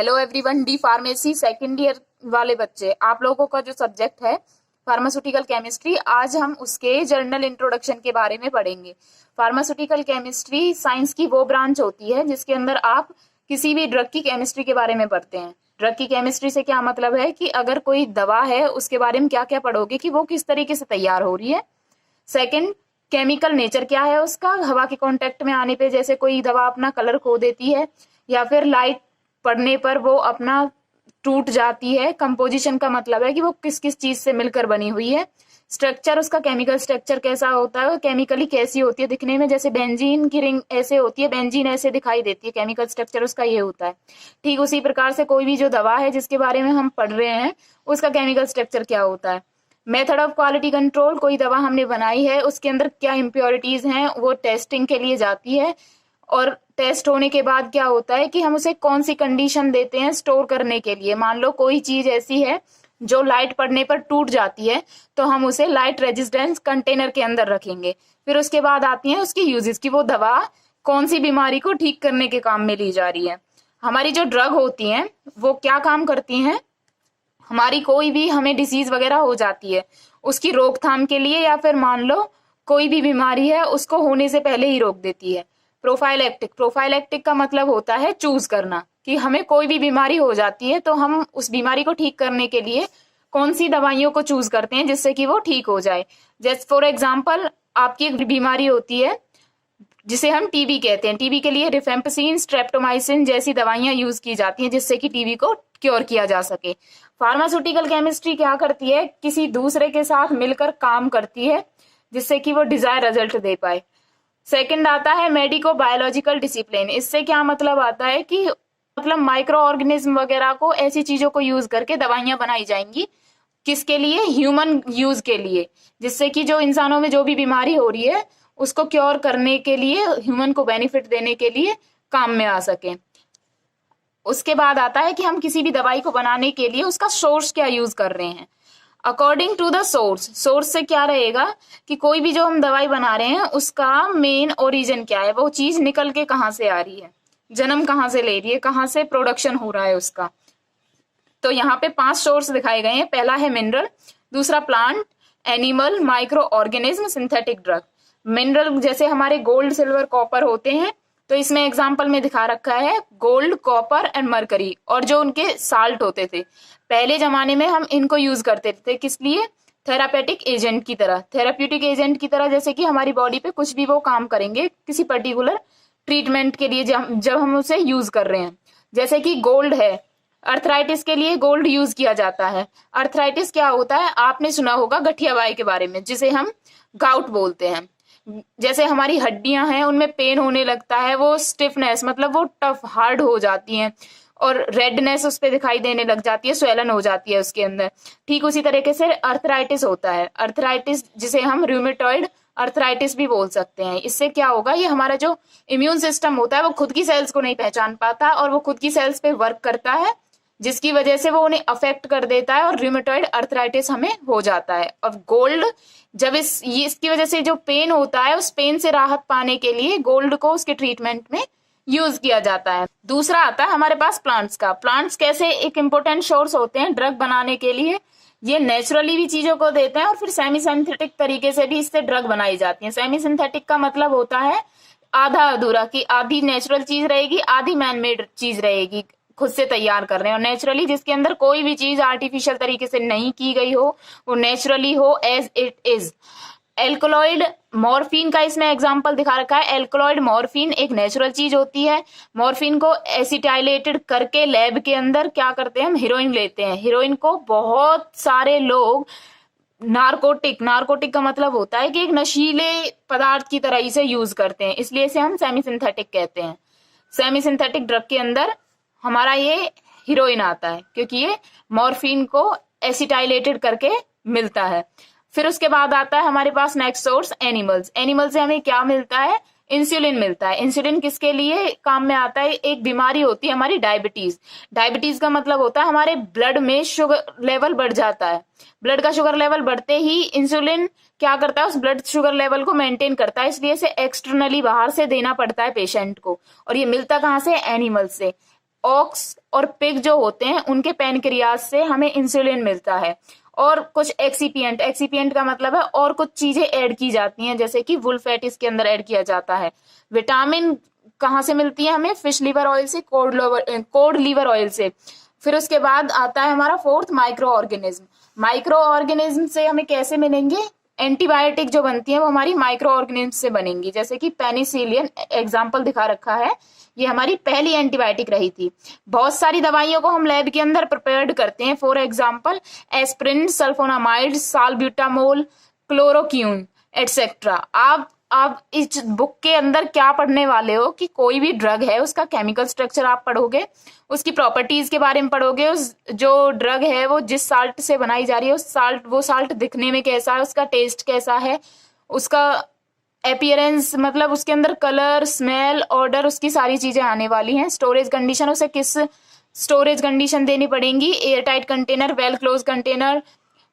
Hello everyone, D pharmacy second year वाले बच्चे, आप लोगों का जो सब्जेक्ट है फार्मास्यूटिकल केमिस्ट्री, आज हम उसके जर्नल इंट्रोडक्शन के बारे में पढ़ेंगे। फार्मास्यूटिकल केमिस्ट्री साइंस की वो ब्रांच होती है जिसके अंदर आप किसी भी ड्रग की केमिस्ट्री के बारे में पढ़ते हैं। ड्रग की केमिस्ट्री से क्या मतलब है कि अगर कोई दवा है उसके बारे में क्या क्या पढ़ोगे कि वो किस तरीके से तैयार हो रही है। सेकेंड, केमिकल नेचर क्या है उसका, हवा के कांटेक्ट में आने पे जैसे कोई दवा अपना कलर खो देती है या फिर लाइट पड़ने पर वो अपना टूट जाती है। कंपोजिशन का मतलब है कि वो किस किस चीज से मिलकर बनी हुई है। स्ट्रक्चर, उसका केमिकल स्ट्रक्चर कैसा होता है, केमिकली कैसी होती है दिखने में, जैसे बेंजीन की रिंग ऐसे होती है, बेंजीन ऐसे दिखाई देती है, केमिकल स्ट्रक्चर उसका ये होता है। ठीक उसी प्रकार से कोई भी जो दवा है जिसके बारे में हम पढ़ रहे हैं उसका केमिकल स्ट्रक्चर क्या होता है। मेथड ऑफ क्वालिटी कंट्रोल, कोई दवा हमने बनाई है उसके अंदर क्या इम्प्योरिटीज हैं वो टेस्टिंग के लिए जाती है, और टेस्ट होने के बाद क्या होता है कि हम उसे कौन सी कंडीशन देते हैं स्टोर करने के लिए। मान लो कोई चीज ऐसी है जो लाइट पड़ने पर टूट जाती है तो हम उसे लाइट रेजिस्टेंस कंटेनर के अंदर रखेंगे। फिर उसके बाद आती है उसकी यूजेस की वो दवा कौन सी बीमारी को ठीक करने के काम में ली जा रही है। हमारी जो ड्रग होती हैं वो क्या काम करती हैं, हमारी कोई भी हमें डिसीज वगैरह हो जाती है उसकी रोकथाम के लिए, या फिर मान लो कोई भी बीमारी है उसको होने से पहले ही रोक देती है। प्रोफाइलैक्टिक, प्रोफाइलैक्टिक का मतलब होता है चूज करना कि हमें कोई भी बीमारी हो जाती है तो हम उस बीमारी को ठीक करने के लिए कौन सी दवाइयों को चूज करते हैं जिससे कि वो ठीक हो जाए। जैसे फॉर एग्जाम्पल आपकी एक बीमारी होती है जिसे हम टीबी कहते हैं, टीबी के लिए रिफेम्पसिन, स्ट्रेप्टोमाइसिन जैसी दवाइयां यूज की जाती हैं जिससे कि टीबी को क्योर किया जा सके। फार्मास्यूटिकल केमिस्ट्री क्या करती है, किसी दूसरे के साथ मिलकर काम करती है जिससे कि वो डिजायर रिजल्ट दे पाए। सेकंड आता है मेडिको बायोलॉजिकल डिसिप्लिन। इससे क्या मतलब आता है कि मतलब माइक्रो ऑर्गेनिज्म वगैरह को, ऐसी चीजों को यूज करके दवाइयां बनाई जाएंगी, किसके लिए, ह्यूमन यूज के लिए, जिससे कि जो इंसानों में जो भी बीमारी हो रही है उसको क्योर करने के लिए, ह्यूमन को बेनिफिट देने के लिए काम में आ सके। उसके बाद आता है कि हम किसी भी दवाई को बनाने के लिए उसका सोर्स क्या यूज कर रहे हैं। According to the source, source से क्या रहेगा कि कोई भी जो हम दवाई बना रहे हैं उसका मेन ओरिजिन क्या है, वो चीज निकल के कहाँ से आ रही है, जन्म कहाँ से ले रही है, कहाँ से प्रोडक्शन हो रहा है उसका। तो यहाँ पे 5 सोर्स दिखाए गए हैं। पहला है मिनरल, दूसरा plant, animal, micro organism, synthetic drug. Mineral जैसे हमारे गोल्ड, सिल्वर, कॉपर होते हैं, तो इसमें एग्जाम्पल में दिखा रखा है गोल्ड, कॉपर एंड मरकरी, और जो उनके साल्ट होते थे पहले जमाने में हम इनको यूज करते थे किस लिए, थेरापेटिक एजेंट की तरह, थेराप्यूटिक एजेंट की तरह, जैसे कि हमारी बॉडी पे कुछ भी वो काम करेंगे किसी पर्टिकुलर ट्रीटमेंट के लिए जब हम उसे यूज कर रहे हैं। जैसे कि गोल्ड है, अर्थराइटिस के लिए गोल्ड यूज किया जाता है। अर्थराइटिस क्या होता है, आपने सुना होगा गठियावाई के बारे में जिसे हम गाउट बोलते हैं। जैसे हमारी हड्डियां हैं उनमें पेन होने लगता है, वो स्टिफनेस मतलब वो टफ हार्ड हो जाती हैं और रेडनेस उस पर दिखाई देने लग जाती है, स्वेलन हो जाती है उसके अंदर। ठीक उसी तरीके से अर्थराइटिस होता है, अर्थराइटिस जिसे हम रूमेटॉइड अर्थराइटिस भी बोल सकते हैं। इससे क्या होगा, ये हमारा जो इम्यून सिस्टम होता है वो खुद की सेल्स को नहीं पहचान पाता और वो खुद की सेल्स पे वर्क करता है जिसकी वजह से वो उन्हें अफेक्ट कर देता है और रूमेटॉइड अर्थराइटिस हमें हो जाता है। अब गोल्ड जब इसकी वजह से जो पेन होता है उस पेन से राहत पाने के लिए गोल्ड को उसके ट्रीटमेंट में यूज किया जाता है। दूसरा आता है हमारे पास प्लांट्स का। प्लांट्स कैसे एक इंपॉर्टेंट सोर्स होते हैं ड्रग बनाने के लिए, ये नेचुरली भी चीजों को देते हैं और फिर सेमी सिंथेटिक तरीके से भी इससे ड्रग बनाई जाती है। सेमी सिंथेटिक का मतलब होता है आधा अधूरा, कि आधी नेचुरल चीज रहेगी आधी मैनमेड चीज रहेगी, खुद से तैयार कर रहे हैं। और नेचुरली जिसके अंदर कोई भी चीज आर्टिफिशियल तरीके से नहीं की गई हो, वो नेचुरली हो as it is. Alkaloid morphine का इसमें एग्जांपल दिखा रखा है। एल्कलॉइड मॉर्फिन एक नेचुरल चीज होती है। मॉर्फिन को एसिटाइलेटेड करके लैब के अंदर क्या करते हैं, हम हीरोइन लेते हैं। हीरोइन को बहुत सारे लोग नारकोटिक, नारकोटिक का मतलब होता है कि एक नशीले पदार्थ की तरह इसे यूज करते हैं, इसलिए इसे हम सेमी सिंथेटिक कहते हैं। सेमी सिंथेटिक ड्रग के अंदर हमारा ये हीरोइन आता है क्योंकि ये मॉर्फिन को एसिटाइलेटेड करके मिलता है। फिर उसके बाद आता है हमारे पास नेक्स्ट सोर्स एनिमल्स। एनिमल से हमें क्या मिलता है, इंसुलिन मिलता है। इंसुलिन किसके लिए काम में आता है, एक बीमारी होती है हमारी डायबिटीज। डायबिटीज का मतलब होता है हमारे ब्लड में शुगर लेवल बढ़ जाता है। ब्लड का शुगर लेवल बढ़ते ही इंसुलिन क्या करता है, उस ब्लड शुगर लेवल को मेंटेन करता है, इसलिए इसे एक्सटर्नली बाहर से देना पड़ता है पेशेंट को। और ये मिलता कहाँ से, एनिमल से। ऑक्स और पिग जो होते हैं उनके पैनक्रियाज से हमें इंसुलिन मिलता है। और कुछ एक्सीपिएंट, एक्सीपिएंट का मतलब है और कुछ चीजें ऐड की जाती हैं, जैसे कि वुल फैट इसके अंदर ऐड किया जाता है। विटामिन कहाँ से मिलती है हमें? फिश लीवर ऑयल से, कोड लीवर ऑयल से। फिर उसके बाद आता है हमारा fourth, micro organism. Micro organism से हमें कैसे मिलेंगे? एंटीबायोटिक जो बनती है वो हमारी माइक्रो ऑर्गेनिज्म से बनेंगी, जैसे कि पेनिसिलिन एग्जाम्पल दिखा रखा है, ये हमारी पहली एंटीबायोटिक रही थी। बहुत सारी दवाइयों को हम लैब के अंदर प्रिपेयर्ड करते हैं, for example aspirin, sulphonamide, salbutamol, chloroquine etcetera. आप इस बुक के अंदर क्या पढ़ने वाले हो कि कोई भी ड्रग है उसका केमिकल स्ट्रक्चर आप पढ़ोगे, उसकी प्रॉपर्टीज के बारे में पढ़ोगे, उस जो ड्रग है वो जिस साल्ट से बनाई जा रही है वो साल्ट दिखने में कैसा है, उसका टेस्ट कैसा है, उसका अपीयरेंस मतलब उसके अंदर कलर, स्मेल, ऑर्डर, उसकी सारी चीजें आने वाली हैं। स्टोरेज कंडीशन, उसे किस स्टोरेज कंडीशन देनी पड़ेंगी, air tight container, well close container,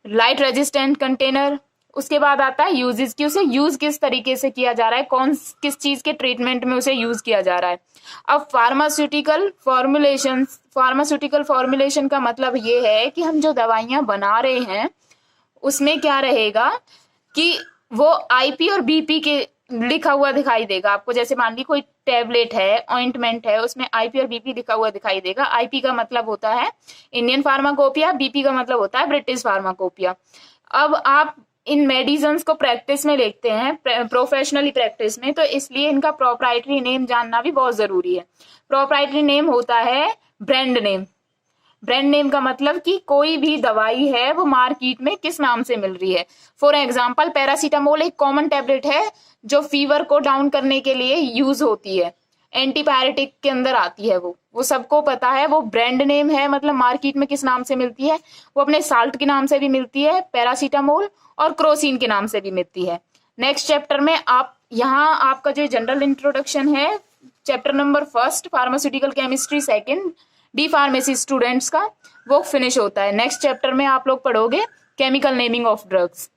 light resistant container. उसके बाद आता है यूजेस की, उसे यूज किस तरीके से किया जा रहा है, किस चीज के ट्रीटमेंट में उसे यूज किया जा रहा है। अब फार्मास्यूटिकल फॉर्मुलेशन का मतलब ये है कि हम जो दवाइयां बना रहे हैं उसमें क्या रहेगा कि वो आईपी और बीपी के लिखा हुआ दिखाई देगा आपको। जैसे मान ली कोई टेबलेट है, ऑइंटमेंट है, उसमें आईपी और बीपी लिखा हुआ दिखाई देगा। आईपी का मतलब होता है इंडियन फार्माकोपिया, बीपी का मतलब होता है ब्रिटिश फार्माकोपिया। अब आप इन मेडिसिन्स को प्रैक्टिस में लेते हैं, प्रोफेशनली प्रैक्टिस में, तो इसलिए इनका प्रोप्राइटरी नेम जानना भी बहुत जरूरी है। प्रोप्राइटरी नेम होता है ब्रांड नेम। ब्रांड नेम का मतलब कि कोई भी दवाई है वो मार्केट में किस नाम से मिल रही है। फॉर एग्जाम्पल पैरासीटामोल एक कॉमन टैबलेट है जो फीवर को डाउन करने के लिए यूज होती है, एंटीबायोटिक के अंदर आती है, वो सबको पता है। वो ब्रांड नेम है, मतलब मार्केट में किस नाम से मिलती है, वो अपने साल्ट के नाम से भी मिलती है, पैरासीटामोल, और क्रोसिन के नाम से भी मिलती है। नेक्स्ट चैप्टर में आपका जो जनरल इंट्रोडक्शन है, chapter number 1 pharmaceutical chemistry, second D pharmacy students का, वो फिनिश होता है। नेक्स्ट चैप्टर में आप लोग पढ़ोगे केमिकल नेमिंग ऑफ ड्रग्स।